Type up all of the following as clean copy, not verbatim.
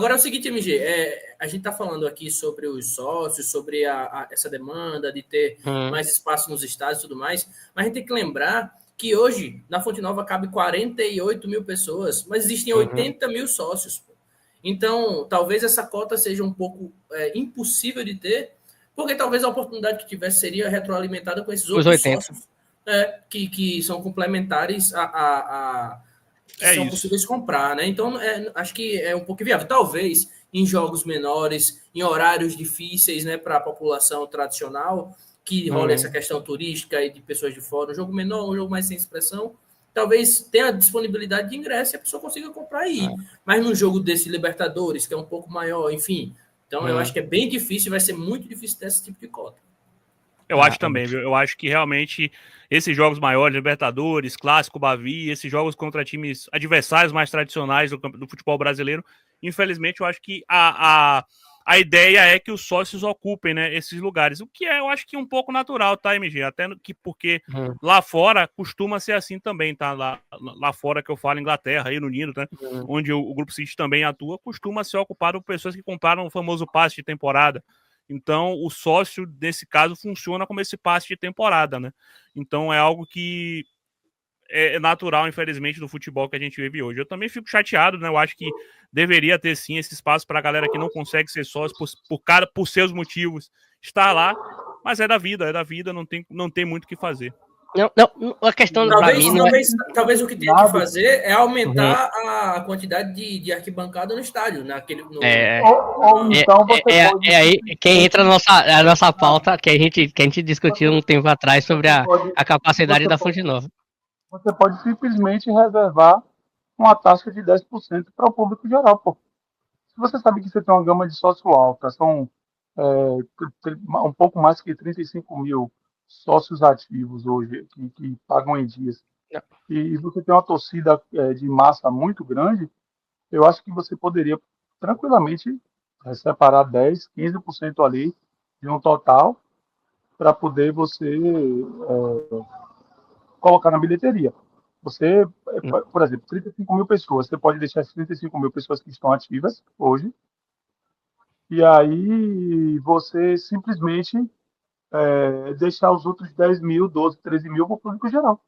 Agora é o seguinte, MG, a gente está falando aqui sobre os sócios, sobre essa demanda de ter mais espaço nos estádios e tudo mais, mas a gente tem que lembrar que hoje, na Fonte Nova, cabe 48 mil pessoas, mas existem 80 mil sócios. Pô. Então, talvez essa cota seja um pouco impossível de ter, porque talvez a oportunidade que tivesse seria retroalimentada com esses outros sócios que são complementares que são possíveis comprar, né? Então, acho que é um pouco viável. Talvez em jogos menores, em horários difíceis, né, para a população tradicional, que rola essa questão turística e de pessoas de fora, um jogo menor, um jogo mais sem expressão, talvez tenha disponibilidade de ingresso e a pessoa consiga comprar aí. Mas num jogo desse Libertadores, que é um pouco maior, enfim. Então, eu acho que é bem difícil, vai ser muito difícil ter esse tipo de cota. Eu acho também, viu? Eu acho que realmente esses jogos maiores, Libertadores, Clássico, Bavi, esses jogos contra times adversários mais tradicionais do futebol brasileiro, infelizmente eu acho que a ideia é que os sócios ocupem, né, esses lugares, o que eu acho que um pouco natural, tá, MG? Até porque lá fora costuma ser assim também, tá? Lá fora que eu falo, Inglaterra, Reino Unido, né? Onde o Grupo City também atua, costuma ser ocupado por pessoas que compraram o famoso passe de temporada. Então, o sócio, nesse caso, funciona como esse passe de temporada, né? Então, é algo que é natural, infelizmente, do futebol que a gente vive hoje. Eu também fico chateado, né? Eu acho que deveria ter, sim, esse espaço para a galera que não consegue ser sócio por seus motivos estar lá, mas é da vida, não tem muito o que fazer. Não, a questão para mim não talvez o que tem que fazer é aumentar a quantidade de arquibancada no estádio. Então aí quem entra na nossa pauta que a gente discutiu um tempo atrás sobre a capacidade da Fonte Nova. Você pode simplesmente reservar uma taxa de 10% para o público geral, pô. Se você sabe que você tem uma gama de sócio alta, são um pouco mais que 35 mil sócios ativos hoje, que pagam em dias, e você tem uma torcida de massa muito grande, eu acho que você poderia tranquilamente separar 10%, 15% ali de um total para poder você colocar na bilheteria. Você, por exemplo, 35 mil pessoas, você pode deixar as 35 mil pessoas que estão ativas hoje, e aí você simplesmente deixar os outros 10 mil, 12, 13 mil para o público geral.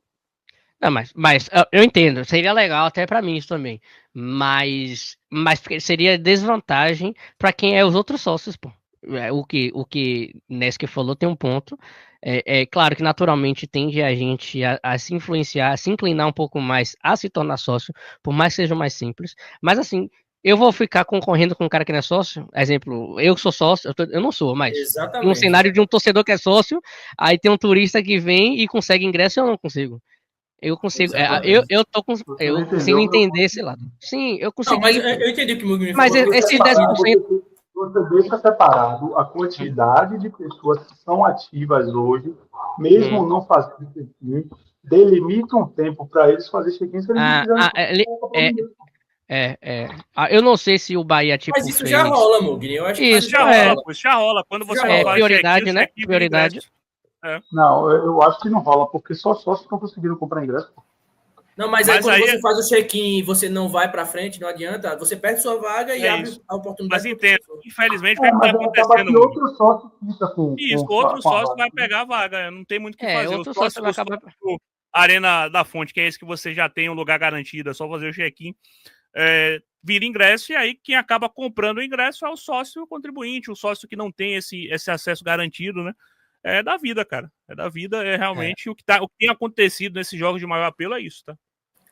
Não, mas eu entendo, seria legal até para mim isso também, mas seria desvantagem para quem é os outros sócios, pô. O que Nesk falou tem um ponto. É claro que naturalmente tende a gente a se influenciar, a se inclinar um pouco mais a se tornar sócio, por mais que seja mais simples. Mas assim, eu vou ficar concorrendo com um cara que não é sócio? Exemplo, eu sou sócio, eu não sou, mas no cenário de um torcedor que é sócio, aí tem um turista que vem e consegue ingresso e eu não consigo. Eu consigo. Eu consigo entender esse lado. Sim, eu consegui. Não, mas eu entendi o que o Mugni falou. Mas esses 10%. Você deixa separado a quantidade de pessoas que são ativas hoje, mesmo não fazendo check-in, delimita um tempo para eles fazerem check-in se eles eu não sei se o Bahia tipo. Mas isso já rola, Mugni. Eu acho que isso já rola. Quando você não faz prioridade, check-in, né? Prioridade. Não, eu acho que não rola, porque só sócios estão conseguindo comprar ingresso. Não, mas aí quando você faz o check-in e você não vai para frente, não adianta, você perde sua vaga e abre a oportunidade. Mas entendo, infelizmente, o que está acontecendo? Outro sócio fica outro sócio vai pegar a vaga, não tem muito o que fazer. Outro sócio vai acabar... Arena da Fonte, que é esse que você já tem um lugar garantido, é só fazer o check-in, vira ingresso, e aí quem acaba comprando o ingresso é o sócio contribuinte, o sócio que não tem esse acesso garantido, né? É da vida, cara. É da vida, realmente o que tem acontecido nesses jogos de maior apelo é isso, tá?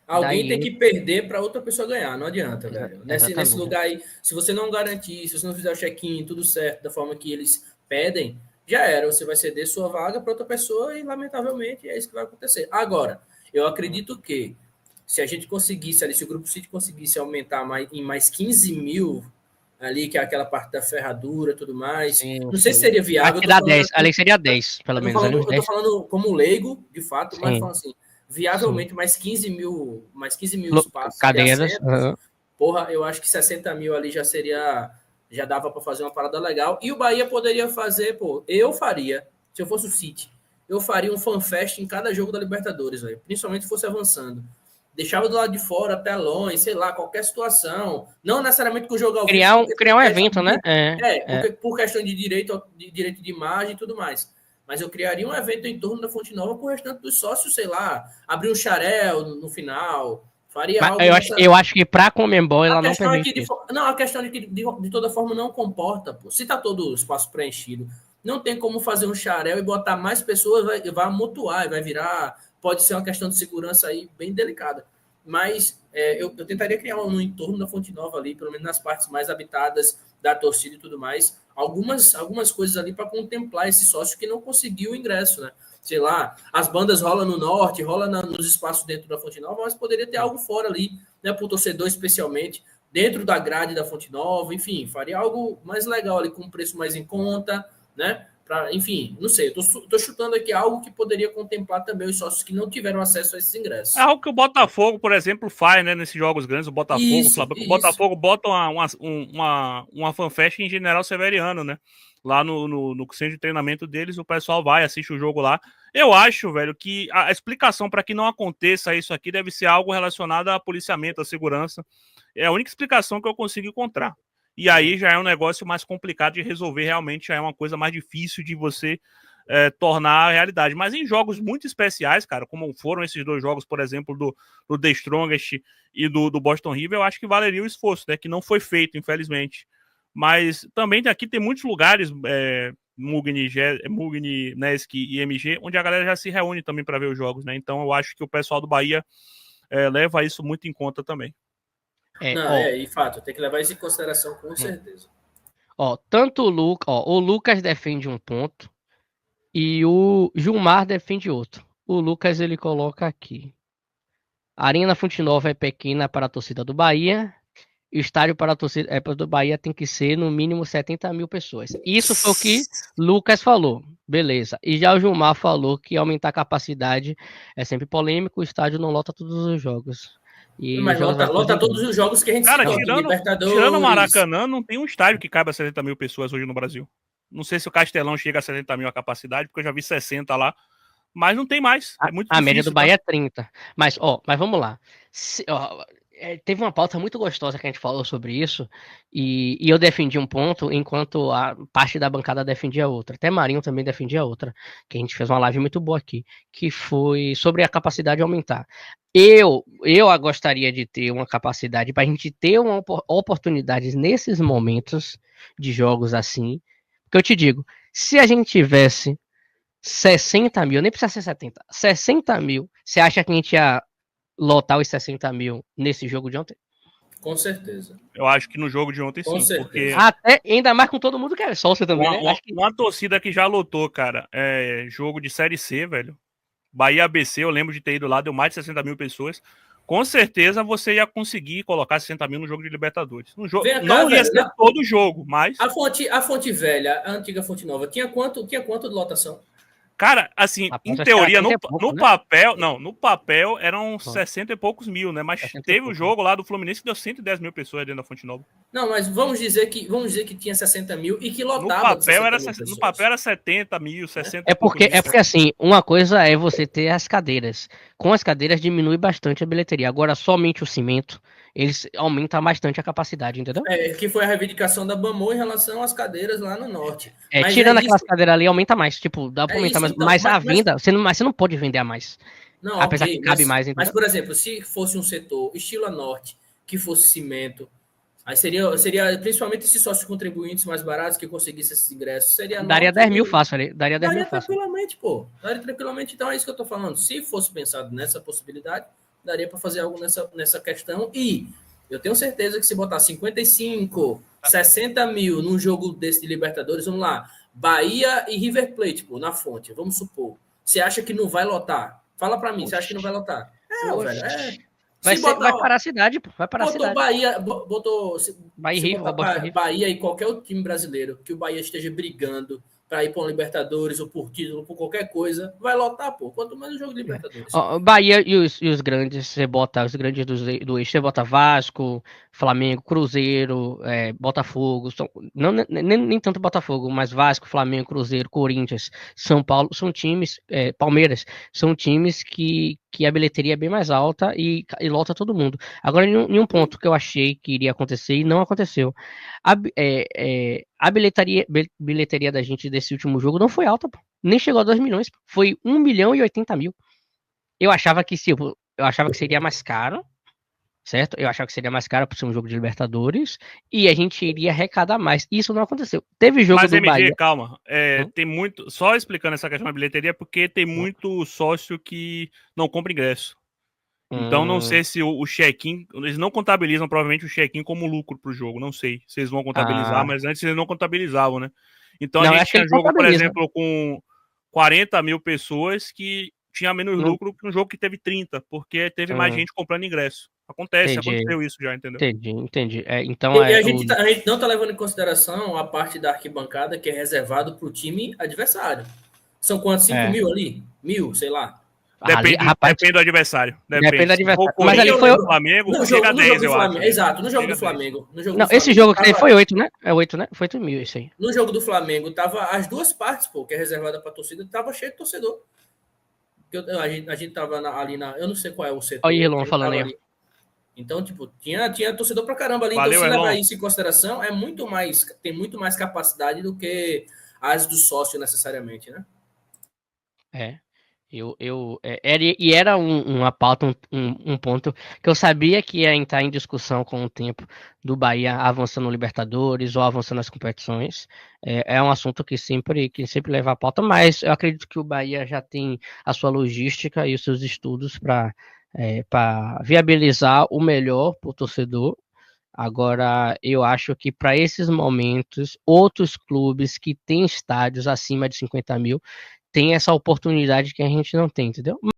Alguém tem que perder para outra pessoa ganhar, não adianta, velho. Nesse lugar aí, se você não garantir, se você não fizer o check-in, tudo certo, da forma que eles pedem, já era. Você vai ceder sua vaga para outra pessoa e, lamentavelmente, é isso que vai acontecer. Agora, eu acredito que se a gente conseguisse ali, se o Grupo City conseguisse aumentar em mais 15 mil ali, que é aquela parte da ferradura e tudo mais. Sim, não sei se seria viável. Ali seria 10, pelo menos. Eu tô falando como leigo, de fato, mas falando assim, viavelmente mais 15 mil espaços. Cadeiras. Porra, eu acho que 60 mil ali já dava para fazer uma parada legal. E o Bahia poderia fazer, eu faria, se eu fosse o City, eu faria um fanfest em cada jogo da Libertadores, véio, principalmente se fosse avançando. deixava do lado de fora, telões, sei lá, qualquer situação. Não necessariamente com o jogo ao vivo. Criar um evento, né? Por questão de direito de imagem e tudo mais. Mas eu criaria um evento em torno da Fonte Nova com o restante dos sócios, sei lá, abrir um xarel no final, faria algo... Eu acho que para a Conmebol ela não permite isso. Não, a questão é que de toda forma não comporta, pô. Se tá todo o espaço preenchido, não tem como fazer um xarel e botar mais pessoas, vai amontoar, vai virar... Pode ser uma questão de segurança aí bem delicada. Mas eu tentaria criar no entorno da Fonte Nova ali, pelo menos nas partes mais habitadas da torcida e tudo mais, algumas coisas ali para contemplar esse sócio que não conseguiu o ingresso, né? Sei lá, as bandas rolam no norte, nos espaços dentro da Fonte Nova, mas poderia ter algo fora ali, né? Para o torcedor especialmente, dentro da grade da Fonte Nova, enfim, faria algo mais legal ali, com um preço mais em conta, né? Enfim, não sei, eu tô chutando aqui algo que poderia contemplar também os sócios que não tiveram acesso a esses ingressos. É algo que o Botafogo, por exemplo, faz, né, nesses jogos grandes, o Botafogo, o Botafogo bota uma fanfest em General Severiano, né, lá no centro de treinamento deles, o pessoal vai, assiste o jogo lá. Eu acho, velho, que a explicação para que não aconteça isso aqui deve ser algo relacionado a policiamento, a segurança. É a única explicação que eu consigo encontrar. E aí já é um negócio mais complicado de resolver, realmente já é uma coisa mais difícil de você tornar a realidade. Mas em jogos muito especiais, cara, como foram esses dois jogos, por exemplo, do The Strongest e do Boston River, eu acho que valeria o esforço, né? Que não foi feito, infelizmente. Mas também aqui tem muitos lugares, Mugni, Nesk e MG, onde a galera já se reúne também para ver os jogos, né? Então eu acho que o pessoal do Bahia leva isso muito em conta também. De fato, tem que levar isso em consideração com certeza. Tanto o Lucas defende um ponto e o Gilmar defende outro. O Lucas ele coloca aqui: a Arena Fonte Nova é pequena para a torcida do Bahia. E o estádio para a torcida do Bahia tem que ser no mínimo 70 mil pessoas. Isso foi o que Lucas falou. Beleza. E já o Gilmar falou que aumentar a capacidade é sempre polêmico. O estádio não lota todos os jogos. Mas lota todos os jogos que a gente tirando o Maracanã, não tem um estádio que caiba 70 mil pessoas hoje no Brasil. Não sei se o Castelão chega a 70 mil a capacidade, porque eu já vi 60 lá. Mas não tem mais. É muito difícil, média do Bahia é 30. Mas vamos lá. Teve uma pauta muito gostosa que a gente falou sobre isso, e eu defendi um ponto, enquanto a parte da bancada defendia outra. Até Marinho também defendia outra, que a gente fez uma live muito boa aqui, que foi sobre a capacidade de aumentar. Eu gostaria de ter uma capacidade para a gente ter uma oportunidade nesses momentos de jogos assim, porque eu te digo, se a gente tivesse 60 mil, nem precisa ser 70, 60 mil, você acha que a gente ia lotar os 60 mil nesse jogo de ontem? Com certeza. Eu acho que no jogo de ontem sim. Porque... Até, ainda mais com todo mundo que é sócio também, né? Uma torcida que já lotou, cara, jogo de Série C, velho. Bahia ABC, eu lembro de ter ido lá, deu mais de 60 mil pessoas. Com certeza você ia conseguir colocar 60 mil no jogo de Libertadores. Não ia ser todo jogo, mas... A Fonte Velha, a antiga Fonte Nova, tinha quanto de lotação? Cara, assim, em teoria, no papel eram 60 e poucos mil, né? Mas teve o jogo lá do Fluminense que deu 110 mil pessoas dentro da Fonte Nova. Não, mas vamos dizer que tinha 60 mil e que lotava. No papel era 70 mil, 60 É porque assim, uma coisa é você ter as cadeiras. Com as cadeiras diminui bastante a bilheteria. Agora, somente o cimento, eles aumentam bastante a capacidade, entendeu? Que foi a reivindicação da Bamô em relação às cadeiras lá no norte. Mas tirando aquelas cadeiras ali, aumenta mais. Tipo, dá pra aumentar mais. Então, mas a venda, você não pode vender a mais. Não, apesar que cabe mais. Entendeu? Mas, por exemplo, se fosse um setor estilo a norte, que fosse cimento, aí seria principalmente esses sócios contribuintes mais baratos que conseguissem esses ingressos. Daria 10 mil fácil ali. Daria 10 mil fácil. Tranquilamente, pô. Daria tranquilamente. Então é isso que eu tô falando. Se fosse pensado nessa possibilidade, daria para fazer algo nessa questão. E eu tenho certeza que se botar 55, 60 mil num jogo desse de Libertadores, vamos lá, Bahia e River Plate, pô, na Fonte, vamos supor. Você acha que não vai lotar? Fala para mim, você acha que não vai lotar? Velho, vai parar a cidade, pô. Vai parar a cidade. Bahia e qualquer outro time brasileiro que o Bahia esteja brigando para ir para um Libertadores ou por título, por qualquer coisa, vai lotar, pô. Quanto mais o jogo de Libertadores. Bahia e os grandes, você bota os grandes do eixo, você bota Vasco, Flamengo, Cruzeiro, Botafogo, nem tanto Botafogo, mas Vasco, Flamengo, Cruzeiro, Corinthians, São Paulo, são times, Palmeiras, são times que que a bilheteria é bem mais alta e lota todo mundo. Agora, em um ponto que eu achei que iria acontecer e não aconteceu. A bilheteria da gente desse último jogo não foi alta, pô. Nem chegou a 2 milhões, pô. Foi 1 milhão e 80 mil. Eu achava que seria mais caro, certo? Eu achava que seria mais caro por ser um jogo de Libertadores e a gente iria arrecadar mais. Isso não aconteceu. Teve jogo do MG, Bahia. calma. Tem muito. Só explicando essa questão da bilheteria, porque tem muito sócio que não compra ingresso. Então não sei se o check-in. Eles não contabilizam provavelmente o check-in como lucro pro jogo. Não sei se eles vão contabilizar, mas antes eles não contabilizavam, né? Então Não, a gente tinha jogo, por exemplo, com 40 mil pessoas que tinha menos lucro que um jogo que teve 30, porque teve mais gente comprando ingresso. Aconteceu isso já, entendeu? Entendi. Então e a gente não está levando em consideração a parte da arquibancada que é reservado para o time adversário. São quantos? 5 mil ali? 1.000, sei lá. Depende do adversário. Depende do adversário. Mas ali foi o Flamengo, chega a 10, eu acho. Exato, no jogo do Flamengo. Esse jogo que foi 8, né? É 8, né? Foi 8 mil isso aí. No jogo do Flamengo, tava as duas partes, pô, que é reservada para torcida, tava cheio de torcedor. A gente tava ali na... Eu não sei qual é o setor. Olha o Irlon falando aí. Então, tipo, tinha torcedor pra caramba ali. Valeu, então, se levar isso em consideração, tem muito mais capacidade do que as do sócio, necessariamente, né? Era uma pauta, um ponto que eu sabia que ia entrar em discussão com o tempo do Bahia avançando no Libertadores ou avançando nas competições. É um assunto que sempre leva a pauta, mas eu acredito que o Bahia já tem a sua logística e os seus estudos para viabilizar o melhor para o torcedor. Agora, eu acho que para esses momentos, outros clubes que têm estádios acima de 50 mil têm essa oportunidade que a gente não tem, entendeu?